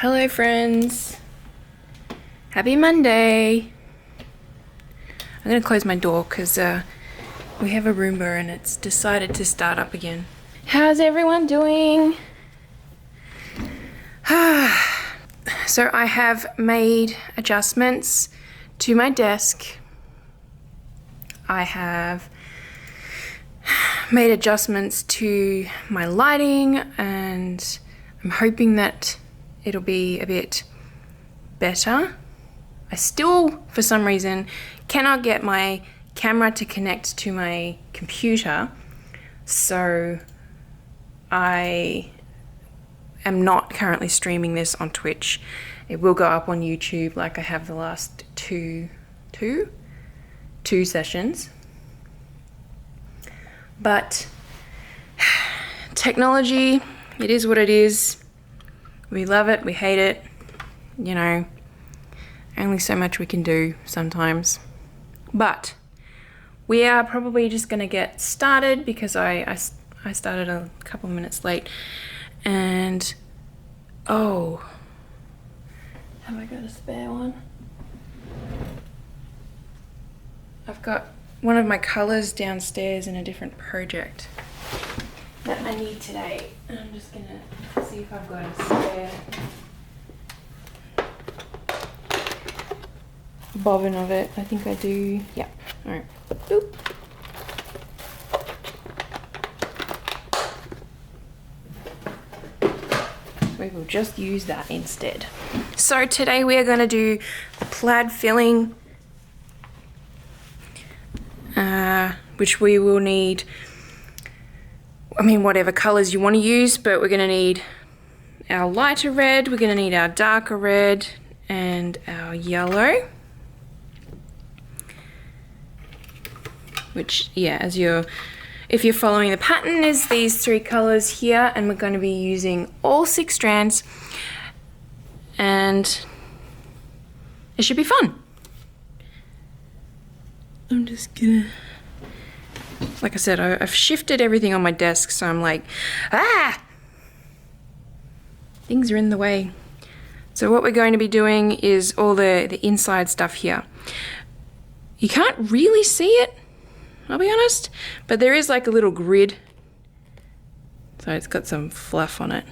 Hello friends, happy Monday. I'm gonna close my door because we have a Roomba and it's decided to start up again. How's everyone doing? So I have made adjustments to my desk. I have made adjustments to my lighting and I'm hoping that it'll be a bit better. I still, for some reason, cannot get my camera to connect to my computer, so I am not currently streaming this on Twitch. It will go up on YouTube like I have the last two sessions. But technology, it is what it is. We love it, we hate it, you know, only so much we can do sometimes. But we are probably just gonna get started because I started a couple of minutes late. And, oh, have I got a spare one? I've got one of my colors downstairs in a different project that I need today. And I'm just gonna see if I've got a spare bobbin of it. I think I do. Yeah. All right. Boop. We will just use that instead. So today we are going to do plaid filling, which we will need, I mean, whatever colors you want to use, but we're going to need our lighter red, we're going to need our darker red, and our yellow. Which, yeah, if you're following the pattern, is these three colors here, and we're going to be using all 6 strands, and it should be fun. I'm just gonna, like I said, I've shifted everything on my desk, so I'm like, things are in the way. So what we're going to be doing is all the inside stuff here. You can't really see it, I'll be honest, but there is like a little grid. So it's got some fluff on it.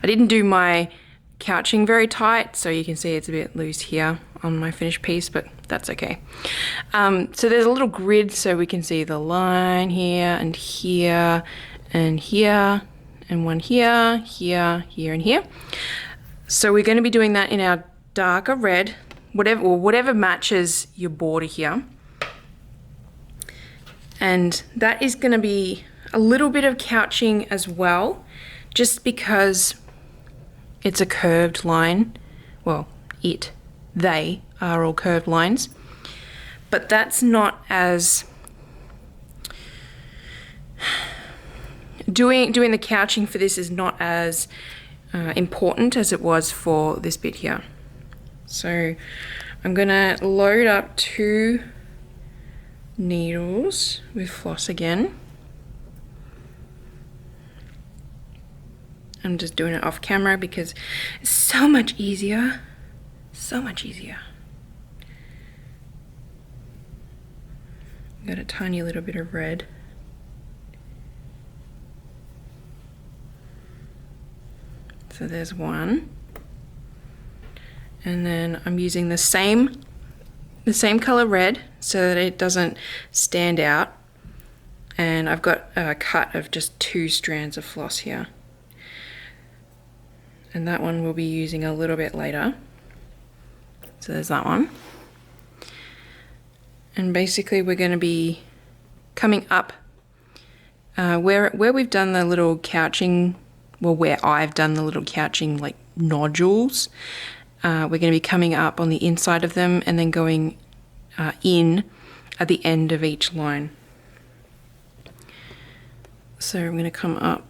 I didn't do my couching very tight, so you can see it's a bit loose here on my finished piece, but that's okay. So there's a little grid so we can see the line here and here and here and one here, here, here and here. So we're going to be doing that in our darker red, whatever matches your border here. And that is going to be a little bit of couching as well, just because it's a curved line. Well, they are all curved lines, but that's not as, doing the couching for this is not as important as it was for this bit here. So I'm gonna load up 2 needles with floss again. I'm just doing it off camera because it's so much easier. So much easier. Got a tiny little bit of red. So there's one. And then I'm using the same color red so that it doesn't stand out. And I've got a cut of just 2 strands of floss here. And that one we'll be using a little bit later. So there's that one. And basically we're going to be coming up where we've done the little couching, well, where I've done the little couching like nodules. We're going to be coming up on the inside of them and then going in at the end of each line. So I'm going to come up.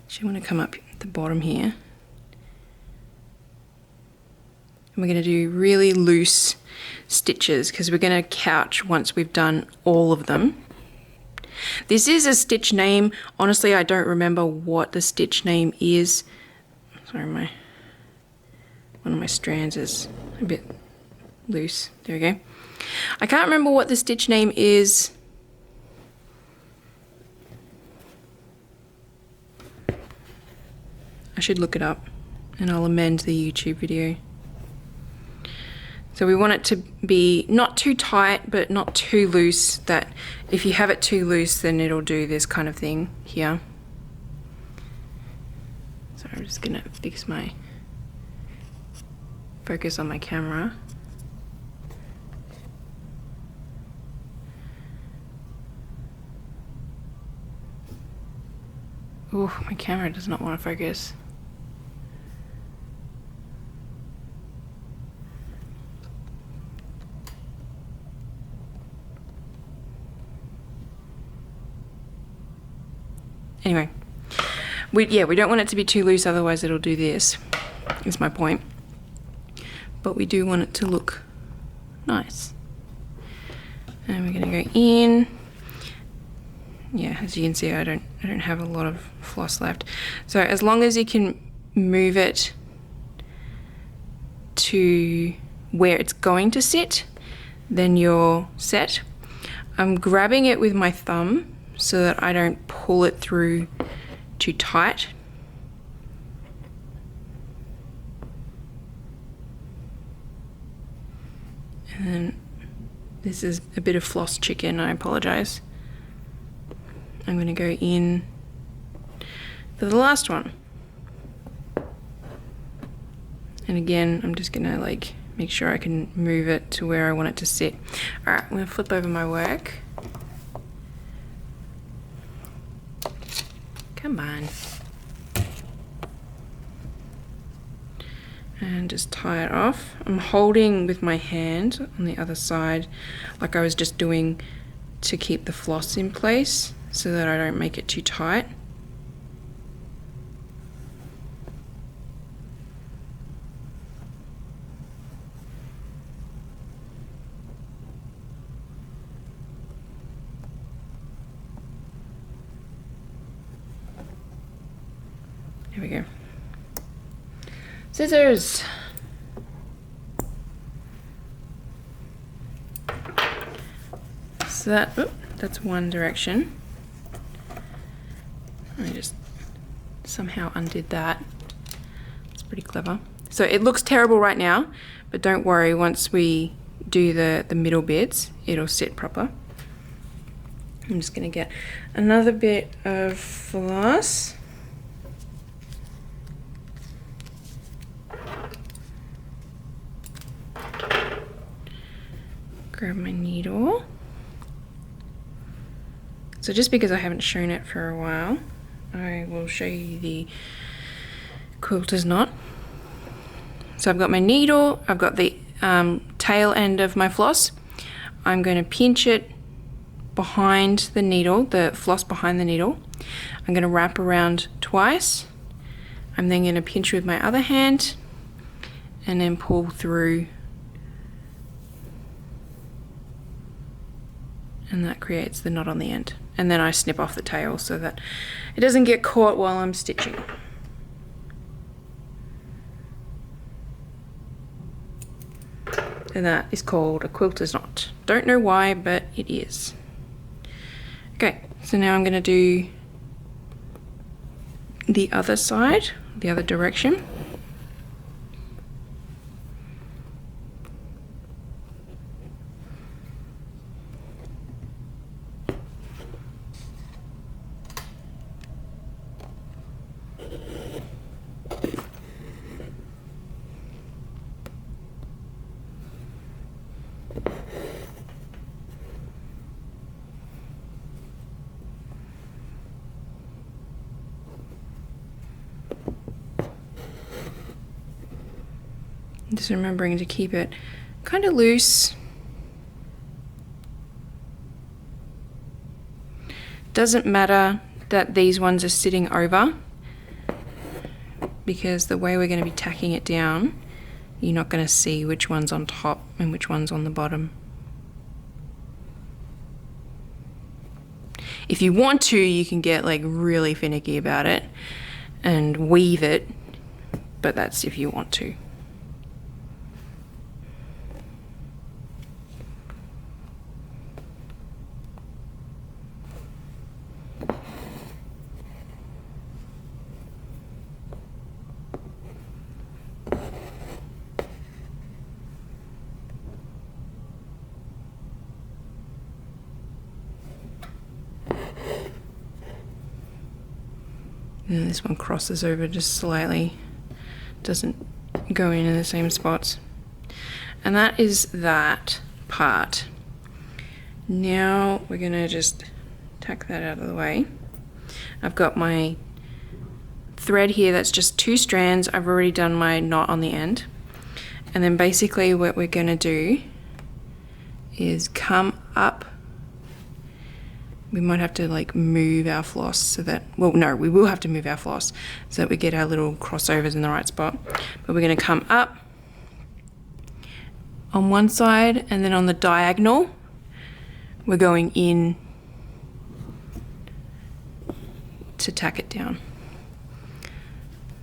Actually, I want to come up at the bottom here. And we're going to do really loose stitches because we're going to couch once we've done all of them. This is a stitch name. Honestly, I don't remember what the stitch name is. Sorry, one of my strands is a bit loose. There we go. I can't remember what the stitch name is. I should look it up and I'll amend the YouTube video. So we want it to be not too tight, but not too loose, that if you have it too loose, then it'll do this kind of thing here. So I'm just gonna fix my focus on my camera. Oh, my camera does not want to focus. Anyway, we don't want it to be too loose, otherwise it'll do this, is my point. But we do want it to look nice. And we're gonna go in. Yeah, as you can see, I don't have a lot of floss left. So as long as you can move it to where it's going to sit, then you're set. I'm grabbing it with my thumb so that I don't pull it through too tight. And then this is a bit of floss chicken, I apologize. I'm going to go in for the last one. And again, I'm just going to like make sure I can move it to where I want it to sit. All right, I'm going to flip over my work. Come on. And just tie it off. I'm holding with my hand on the other side like I was just doing to keep the floss in place so that I don't make it too tight. Here we go. Scissors. So that's one direction. I just somehow undid that. It's pretty clever. So it looks terrible right now, but don't worry, once we do the middle bits, it'll sit proper. I'm just gonna get another bit of floss. Grab my needle. So just because I haven't shown it for a while, I will show you the Quilters Knot. So I've got my needle, I've got the tail end of my floss. I'm going to pinch it behind the needle, the floss behind the needle. I'm going to wrap around twice. I'm then going to pinch with my other hand and then pull through. And that creates the knot on the end. And then I snip off the tail so that it doesn't get caught while I'm stitching. And that is called a quilter's knot. Don't know why, but it is. Okay, so now I'm going to do the other side, the other direction. Just remembering to keep it kind of loose. Doesn't matter that these ones are sitting over, because the way we're going to be tacking it down, you're not going to see which one's on top and which one's on the bottom. If you want to, you can get like really finicky about it and weave it, but that's if you want to. And this one crosses over just slightly, doesn't go in the same spots. And that is that part. Now we're gonna just tack that out of the way. I've got my thread here that's just 2 strands. I've already done my knot on the end. And then basically what we're gonna do is come up. We might have to like move our floss so that, well, no, we will have to move our floss so that we get our little crossovers in the right spot. But we're going to come up on one side, and then on the diagonal, we're going in to tack it down.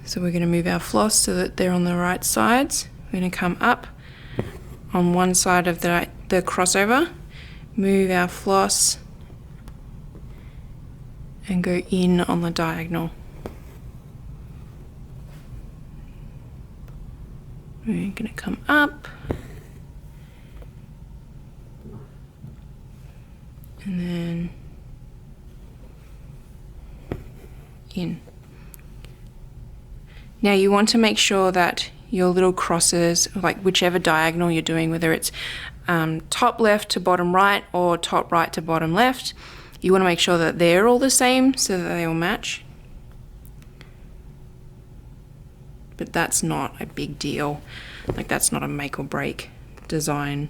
So we're going to move our floss so that they're on the right sides. We're going to come up on one side of the crossover, move our floss, and go in on the diagonal. We're going to come up and then in. Now you want to make sure that your little crosses, like whichever diagonal you're doing, whether it's top left to bottom right or top right to bottom left, you want to make sure that they're all the same so that they all match. But that's not a big deal. Like that's not a make or break design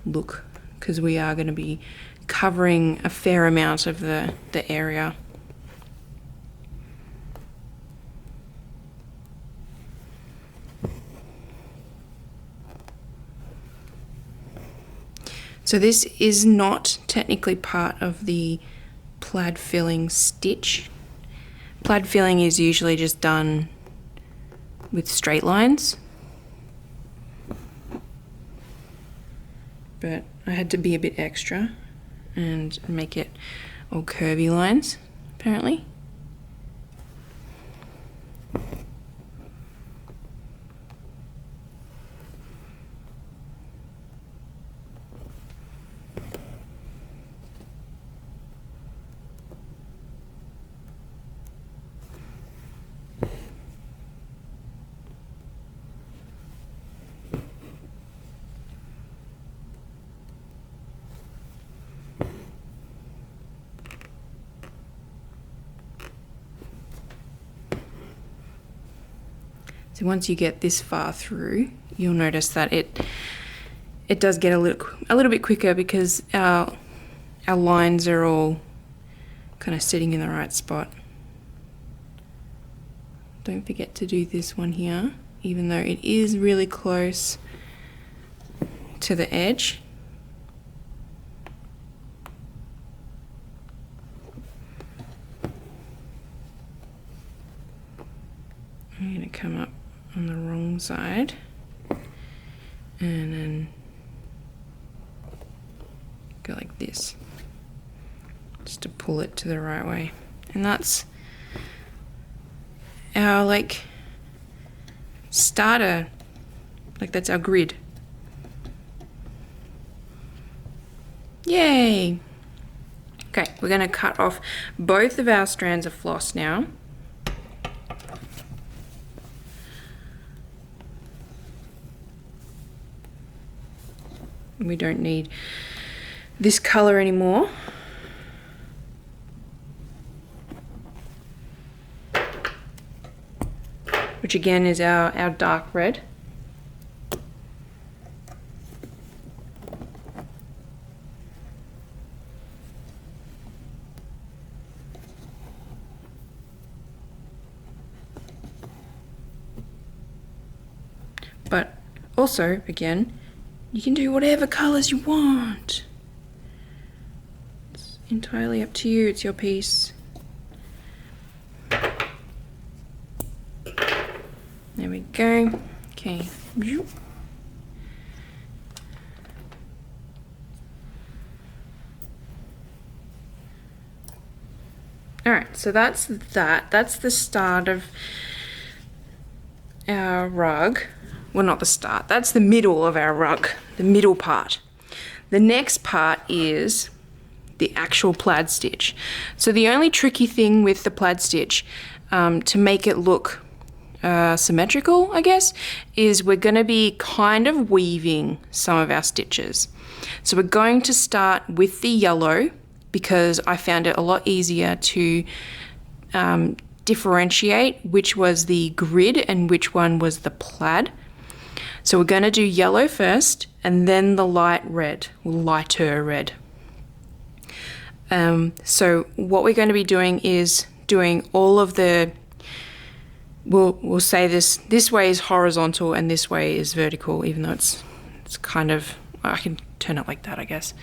look, because we are going to be covering a fair amount of the area. So this is not technically part of the plaid filling stitch. Plaid filling is usually just done with straight lines, but I had to be a bit extra and make it all curvy lines, apparently. So once you get this far through, you'll notice that it does get a little bit quicker because our lines are all kind of sitting in the right spot. Don't forget to do this one here, even though it is really close to the edge. I'm going to come up on the wrong side and then go like this, just to pull it to the right way. And that's our like starter, like that's our grid. Yay! Okay, we're going to cut off both of our strands of floss now. We don't need this color anymore. Which again is our dark red. But also, again, you can do whatever colors you want. entirely up to you, it's your piece. There we go. Okay. Alright, so that's that. That's the start of our rug. Well, not the start. That's the middle of our rug. The middle part. The next part is the actual plaid stitch. So the only tricky thing with the plaid stitch, to make it look symmetrical, I guess, is we're going to be kind of weaving some of our stitches. So we're going to start with the yellow, because I found it a lot easier to differentiate which was the grid and which one was the plaid. So we're going to do yellow first and then the light red, lighter red. So what we're going to be doing is doing all of the, we'll say this way is horizontal and this way is vertical, even though it's kind of, I can turn it like that, I guess.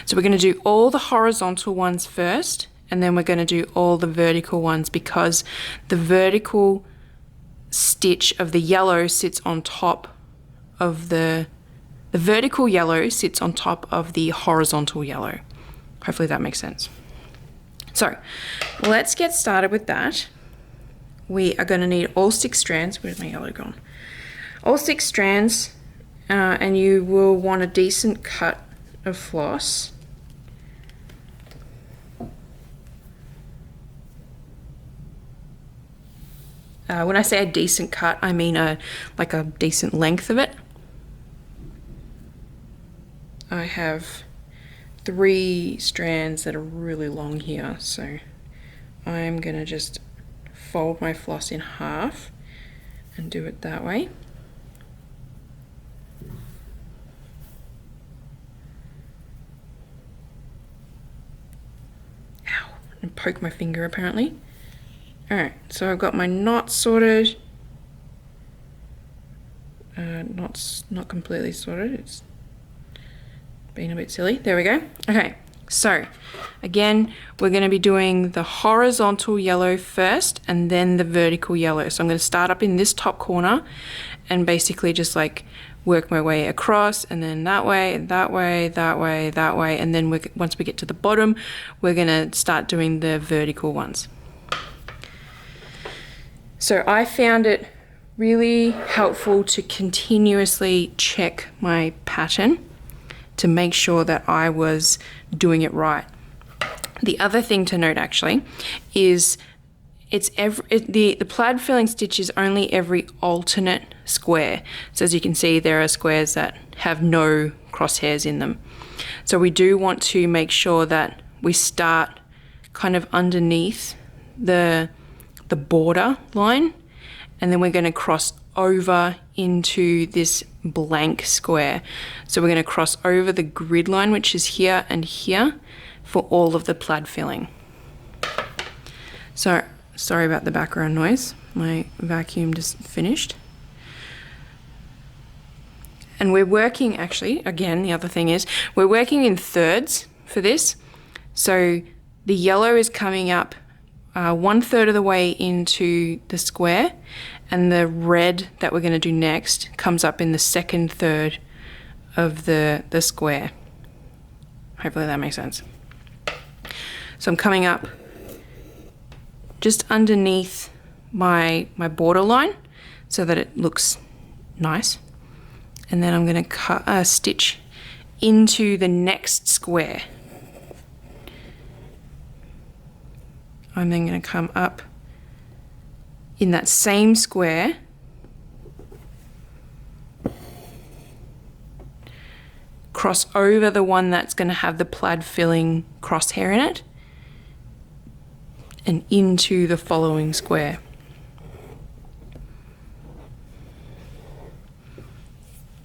So we're going to do all the horizontal ones first, and then we're going to do all the vertical ones, because the vertical stitch of the yellow sits on top of the vertical yellow sits on top of the horizontal yellow. Hopefully that makes sense. So let's get started with that. We are going to need all 6 strands. Where's my yellow gone? All 6 strands, and you will want a decent cut of floss. When I say a decent cut, I mean like a decent length of it. I have 3 strands that are really long here, so I'm gonna just fold my floss in half and do it that way. And poke my finger apparently. Alright, so I've got my knot sorted. Knot's not completely sorted, it's being a bit silly. There we go. Okay, so again, we're going to be doing the horizontal yellow first and then the vertical yellow. So I'm going to start up in this top corner and basically just like work my way across, and then that way, that way, that way, that way, and then once we get to the bottom, we're going to start doing the vertical ones. So I found it really helpful to continuously check my pattern to make sure that I was doing it right. The other thing to note actually is the plaid filling stitch is only every alternate square. So as you can see, there are squares that have no crosshairs in them. So we do want to make sure that we start kind of underneath the border line, and then we're going to cross over into this blank square. So we're going to cross over the grid line, which is here and here, for all of the plaid filling. So sorry about the background noise, my vacuum just finished. And we're working, actually, again, the other thing is, we're working in thirds for this. So the yellow is coming up 1/3 of the way into the square, and the red that we're going to do next comes up in the second third of the square. Hopefully that makes sense. So I'm coming up just underneath my border line so that it looks nice, and then I'm going to cut a stitch into the next square. I'm then going to come up in that same square, cross over the one that's going to have the plaid filling crosshair in it, and into the following square.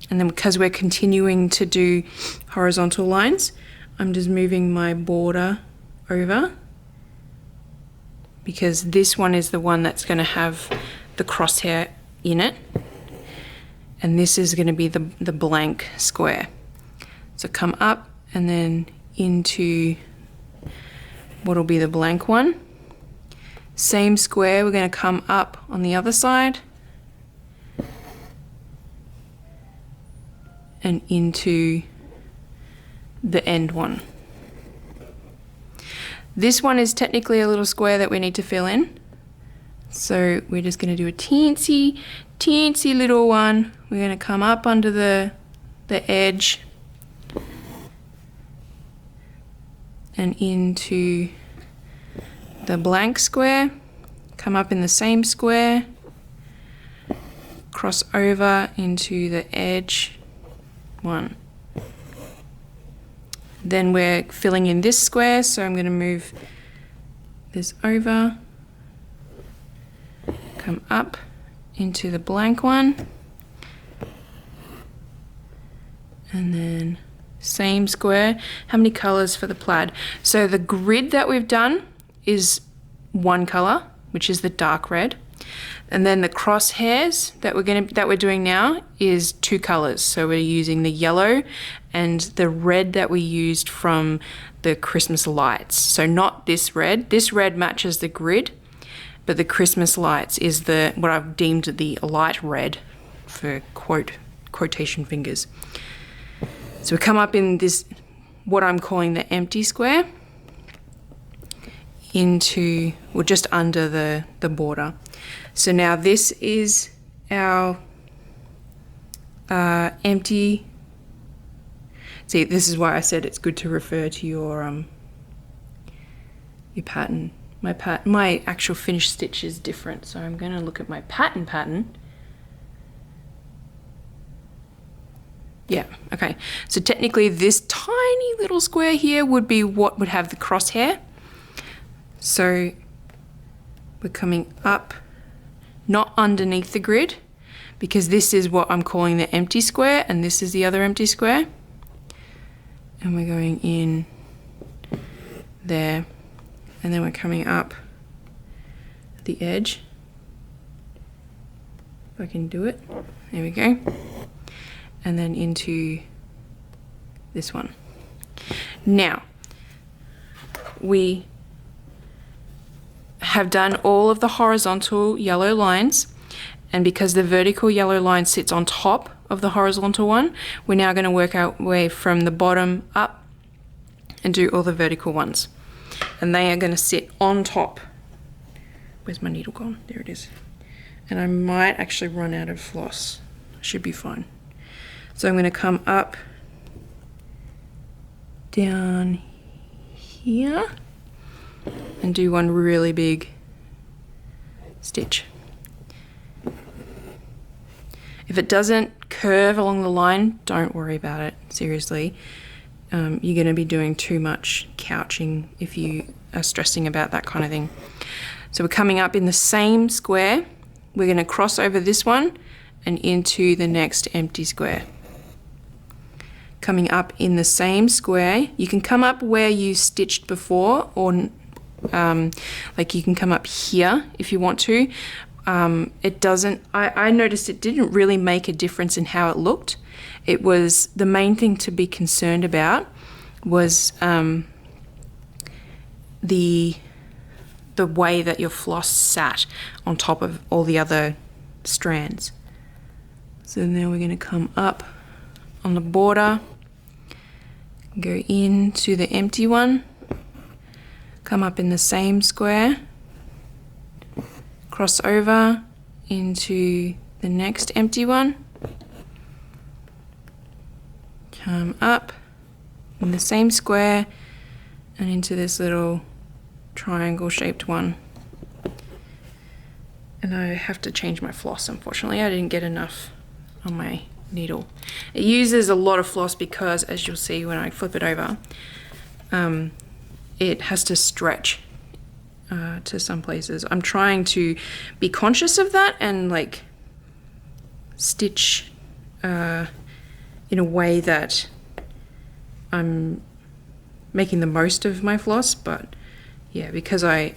And then because we're continuing to do horizontal lines, I'm just moving my border over, because this one is the one that's going to have the crosshair in it, and this is going to be the blank square. So come up and then into what'll be the blank one. Same square, we're going to come up on the other side and into the end one. This one is technically a little square that we need to fill in. So we're just going to do a teensy little one. We're going to come up under the edge and into the blank square, come up in the same square, cross over into the edge one. Then we're filling in this square, so I'm going to move this over, come up into the blank one, and then same square. How many colors for the plaid? So the grid that we've done is one color, which is the dark red, and then the crosshairs that we're doing now is two colors. So we're using the yellow and the red that we used from the Christmas lights. So not this red. This red matches the grid, but the Christmas lights is what I've deemed the light red for quotation fingers. So we come up in this, what I'm calling the empty square, into, well, just under the border. So now this is our empty. See, this is why I said it's good to refer to your pattern. My actual finished stitch is different, so I'm going to look at my pattern. Yeah, okay. So technically this tiny little square here would be what would have the crosshair. So we're coming up, not underneath the grid, because this is what I'm calling the empty square, and this is the other empty square. And we're going in there, and then we're coming up at the edge. If I can do it, there we go. And then into this one. Now, we have done all of the horizontal yellow lines, and because the vertical yellow line sits on top of the horizontal one, we're now going to work our way from the bottom up and do all the vertical ones, and they are going to sit on top. Where's my needle gone? There it is. And I might actually run out of floss. Should be fine. So I'm going to come up, down here, and do one really big stitch. If it doesn't curve along the line, don't worry about it, seriously. You're going to be doing too much couching if you are stressing about that kind of thing. So we're coming up in the same square. We're going to cross over this one and into the next empty square. Coming up in the same square. You can come up where you stitched before, or like you can come up here if you want to. It doesn't, I noticed it didn't really make a difference in how it looked. It was, the main thing to be concerned about was the way that your floss sat on top of all the other strands. So now we're going to come up on the border, go into the empty one, come up in the same square, cross over into the next empty one, come up in the same square and into this little triangle shaped one. And I have to change my floss, unfortunately. I didn't get enough on my needle. It uses a lot of floss because, as you'll see when I flip it over, it has to stretch to some places. I'm trying to be conscious of that and like stitch in a way that I'm making the most of my floss, but yeah, because I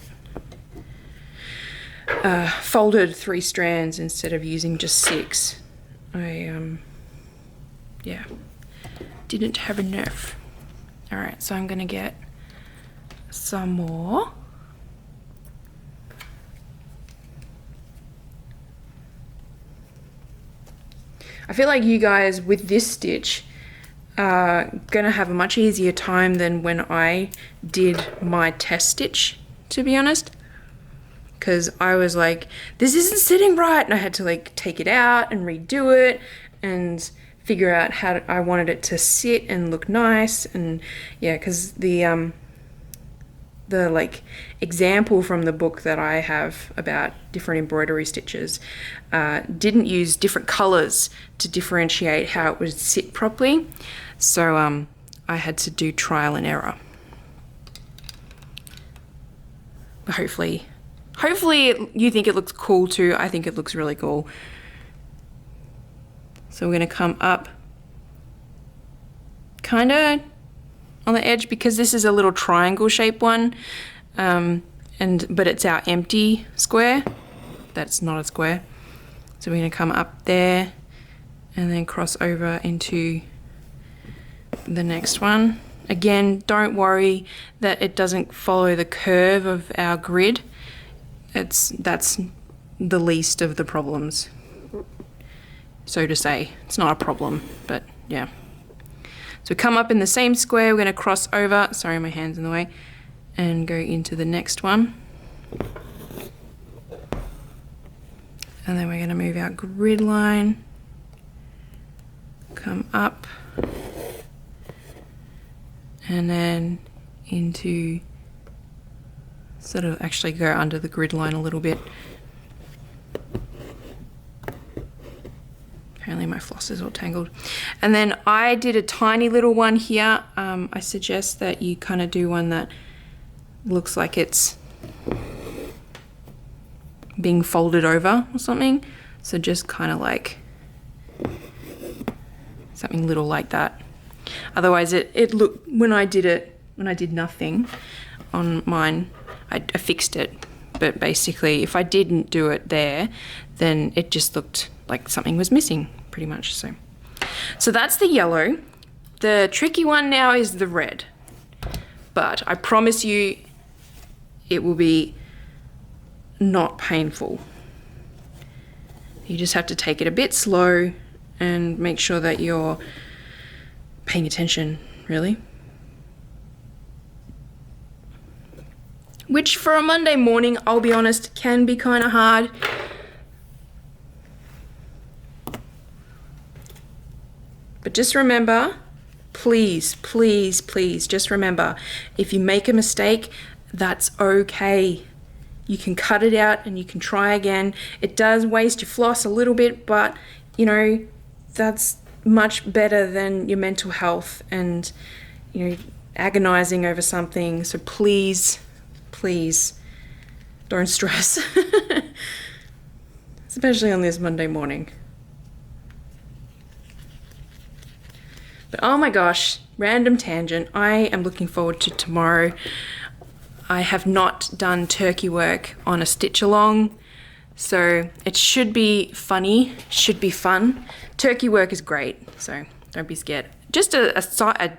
folded 3 strands instead of using just 6, I didn't have enough. Alright, so I'm gonna get some more. I feel like you guys with this stitch are gonna have a much easier time than when I did my test stitch, to be honest. Because I was like, this isn't sitting right, and I had to like take it out and redo it and figure out how I wanted it to sit and look nice. And yeah, because the like example from the book that I have about different embroidery stitches didn't use different colors to differentiate how it would sit properly. So I had to do trial and error. But hopefully you think it looks cool too. I think it looks really cool. So we're gonna come up kind of on the edge, because this is a little triangle shaped one, but it's our empty square. That's not a square. So we're gonna come up there and then cross over into the next one. Again, don't worry that it doesn't follow the curve of our grid. That's the least of the problems, so to say. It's not a problem, but yeah. So come up in the same square, we're gonna cross over, sorry my hand's in the way, and go into the next one. And then we're gonna move our grid line, come up, and then into, sort of actually go under the grid line a little bit. Apparently my floss is all tangled. And then I did a tiny little one here. I suggest that you kind of do one that looks like it's being folded over or something. So just kind of like something little like that. Otherwise it looked, when I did nothing on mine, I fixed it. But basically if I didn't do it there, then it just looked like something was missing, pretty much. So that's the yellow. The tricky one now is the red, but I promise you it will be not painful. You just have to take it a bit slow and make sure that you're paying attention, really. Which for a Monday morning, I'll be honest, can be kind of hard. But just remember, please, please, please, just remember, if you make a mistake, that's okay. You can cut it out and you can try again. It does waste your floss a little bit, but you know, that's much better than your mental health and, you know, agonizing over something. So please, please don't stress, especially on this Monday morning. But oh my gosh, random tangent. I am looking forward to tomorrow. I have not done turkey work on a stitch along, so it should be funny, should be fun. Turkey work is great, so don't be scared. Just a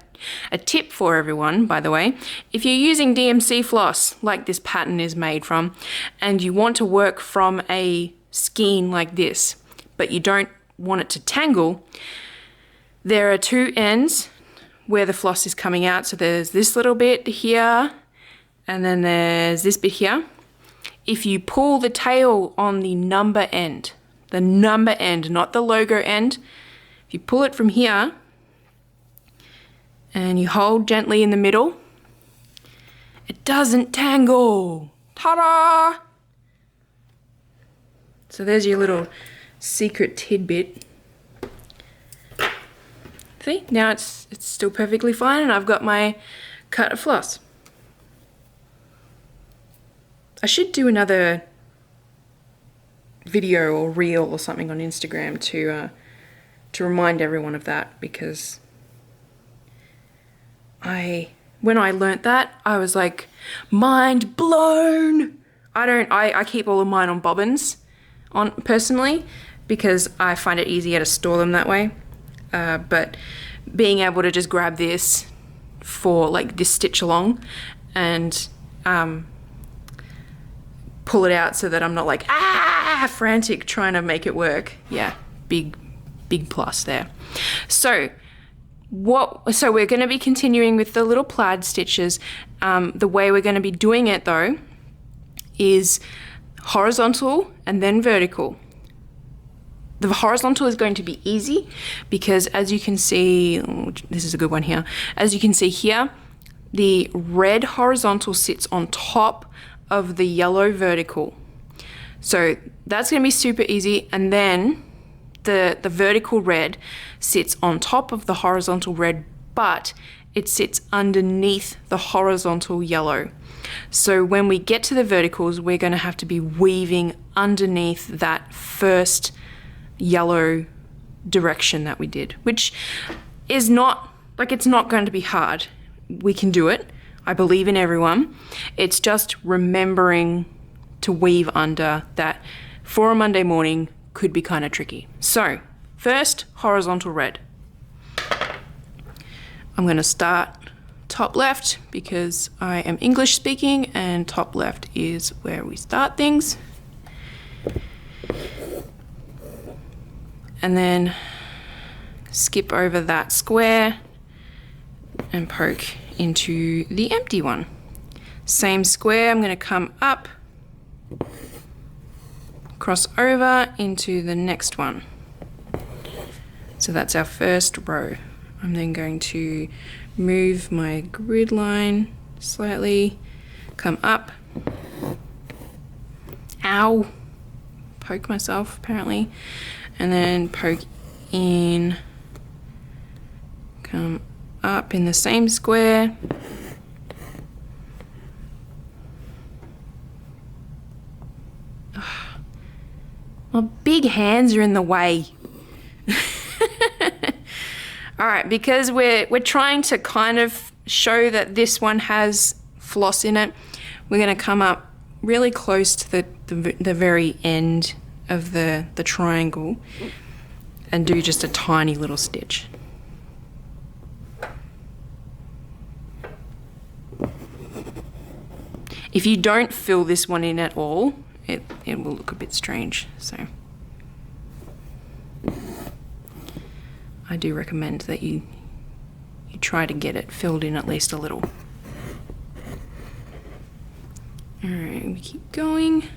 tip for everyone, by the way. If you're using DMC floss, like this pattern is made from, and you want to work from a skein like this, but you don't want it to tangle, there are two ends where the floss is coming out. So there's this little bit here, and then there's this bit here. If you pull the tail on the number end, not the logo end, if you pull it from here and you hold gently in the middle, it doesn't tangle. Ta-da! So there's your little secret tidbit. See, now it's still perfectly fine, and I've got my cut of floss. I should do another video or reel or something on Instagram to remind everyone of that, because when I learnt that, I was like, mind blown. I keep all of mine on bobbins personally, because I find it easier to store them that way. But being able to just grab this for like this stitch along and pull it out so that I'm not like frantic trying to make it work. Yeah, big plus there. So we're going to be continuing with the little plaid stitches. The way we're going to be doing it though is horizontal and then vertical. The horizontal is going to be easy because, as you can see, this is a good one here. As you can see here, the red horizontal sits on top of the yellow vertical. So that's going to be super easy. And then the vertical red sits on top of the horizontal red, but it sits underneath the horizontal yellow. So when we get to the verticals, we're going to have to be weaving underneath that first yellow direction that we did, which is not, like, it's not going to be hard. We can do it. I believe in everyone. It's just remembering to weave under that for a Monday morning could be kind of tricky. So first, horizontal red. I'm going to start top left because I am English speaking and top left is where we start things. And then skip over that square and poke into the empty one. Same square, I'm going to come up, cross over into the next one. So that's our first row. I'm then going to move my grid line slightly, come up, ow, poke myself apparently, and then poke in, come up in the same square, my big hands are in the way. All right, because we're trying to kind of show that this one has floss in it, we're going to come up really close to the very end of the triangle and do just a tiny little stitch. If you don't fill this one in at all, it will look a bit strange. So I do recommend that you try to get it filled in at least a little. All right, we keep going.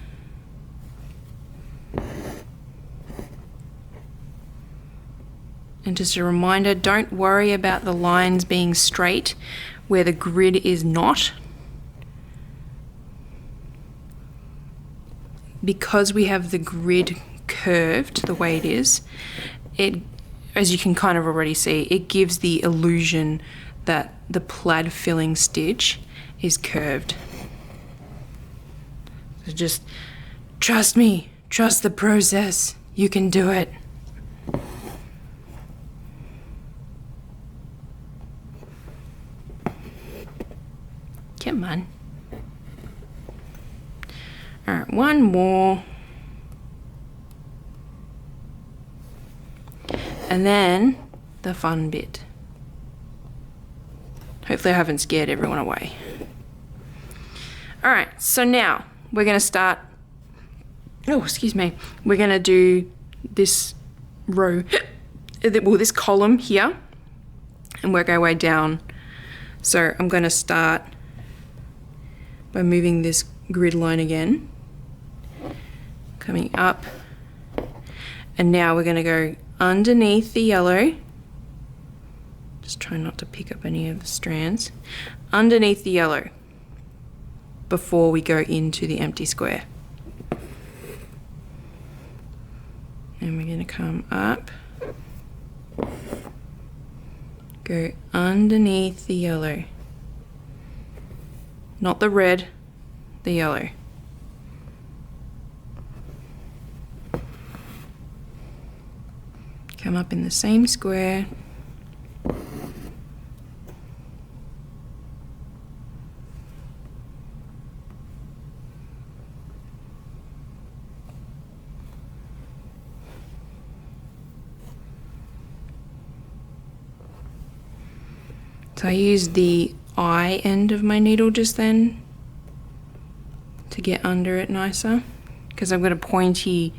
And just a reminder, don't worry about the lines being straight where the grid is not. Because we have the grid curved the way it is, as you can kind of already see, it gives the illusion that the plaid filling stitch is curved. So just trust me, trust the process, you can do it. Come on. All right, one more. And then the fun bit. Hopefully I haven't scared everyone away. All right, so now we're going to start, we're going to do this row, well, this column here, and work our way down. So I'm going to start by moving this grid line again, coming up, and now we're going to go underneath the yellow. Just try not to pick up any of the strands. Underneath the yellow before we go into the empty square. And we're going to come up, go underneath the yellow. Not the red, the yellow. Come up in the same square. So I use the eye end of my needle just then to get under it nicer, because I've got a pointy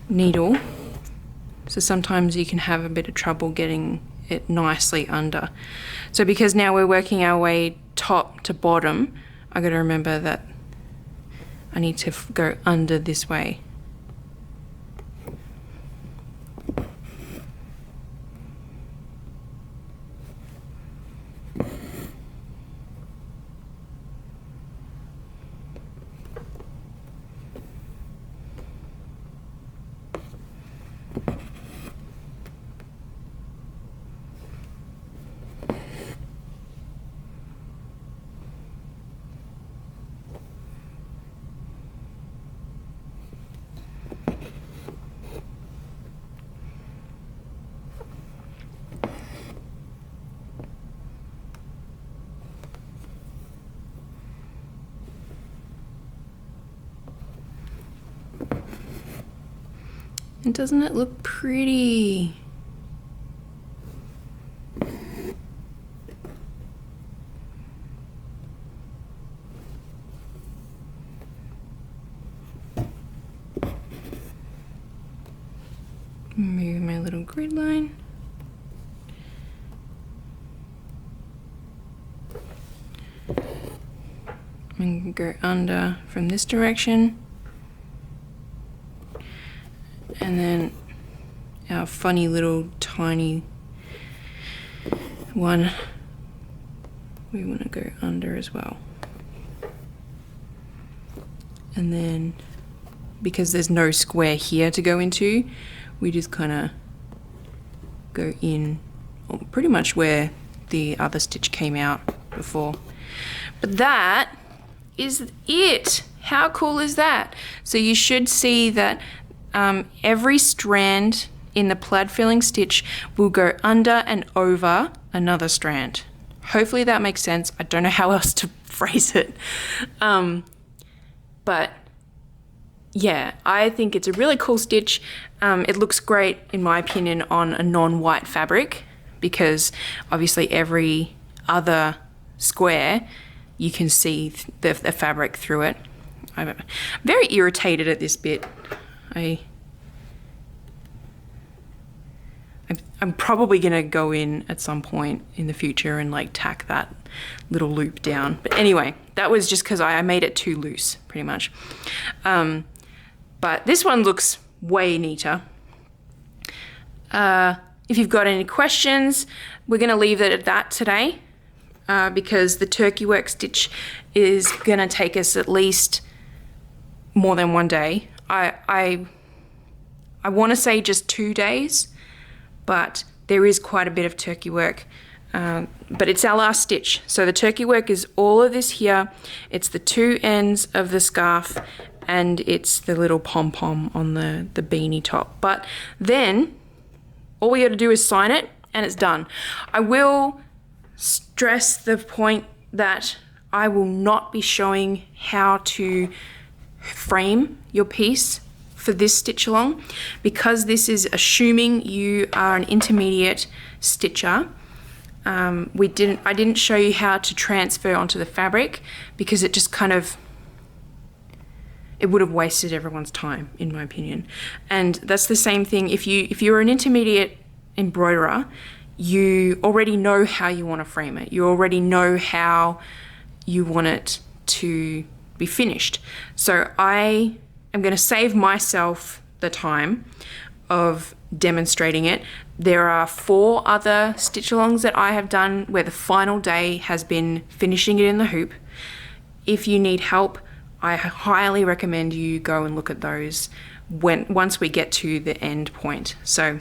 needle, so sometimes you can have a bit of trouble getting it nicely under. So because now we're working our way top to bottom, I got to remember that I need to go under this way. And doesn't it look pretty? Move my little grid line. And go under from this direction. And then our funny little tiny one, we want to go under as well. And then because there's no square here to go into, we just kind of go in pretty much where the other stitch came out before. But that is it. How cool is that? So you should see that every strand in the plaid filling stitch will go under and over another strand. Hopefully that makes sense. I don't know how else to phrase it. But yeah, I think it's a really cool stitch. It looks great, in my opinion, on a non-white fabric, because obviously every other square you can see the fabric through it. I'm very irritated at this bit. I'm probably gonna go in at some point in the future and like tack that little loop down. But anyway, that was just because I made it too loose, pretty much. But this one looks way neater. If you've got any questions, we're gonna leave it at that today, because the turkey work stitch is gonna take us at least more than one day. I want to say just 2 days, but there is quite a bit of turkey work. But it's our last stitch. So the turkey work is all of this here. It's the two ends of the scarf, and it's the little pom-pom on the beanie top. But then all we got to do is sign it and it's done. I will stress the point that I will not be showing how to frame your piece for this stitch along, because this is assuming you are an intermediate stitcher. I didn't show you how to transfer onto the fabric, because it just kind of, it would have wasted everyone's time, in my opinion. And that's the same thing if you're an intermediate embroiderer, you already know how you want to frame it. You already know how you want it to be finished. So I am going to save myself the time of demonstrating it. There are 4 other stitch alongs that I have done where the final day has been finishing it in the hoop. If you need help, I highly recommend you go and look at those once we get to the end point. So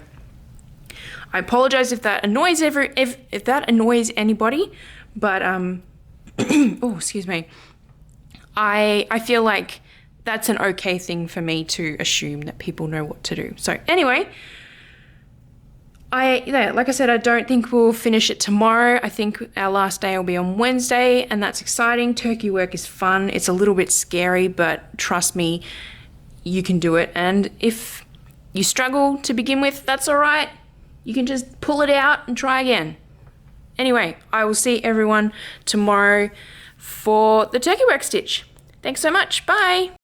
I apologize if that annoys if that annoys anybody, but oh, excuse me. I feel like that's an okay thing for me to assume that people know what to do. So anyway, like I said, I don't think we'll finish it tomorrow. I think our last day will be on Wednesday, and that's exciting. Turkey work is fun. It's a little bit scary, but trust me, you can do it. And if you struggle to begin with, that's all right. You can just pull it out and try again. Anyway, I will see everyone tomorrow for the turkey work stitch. Thanks so much. Bye.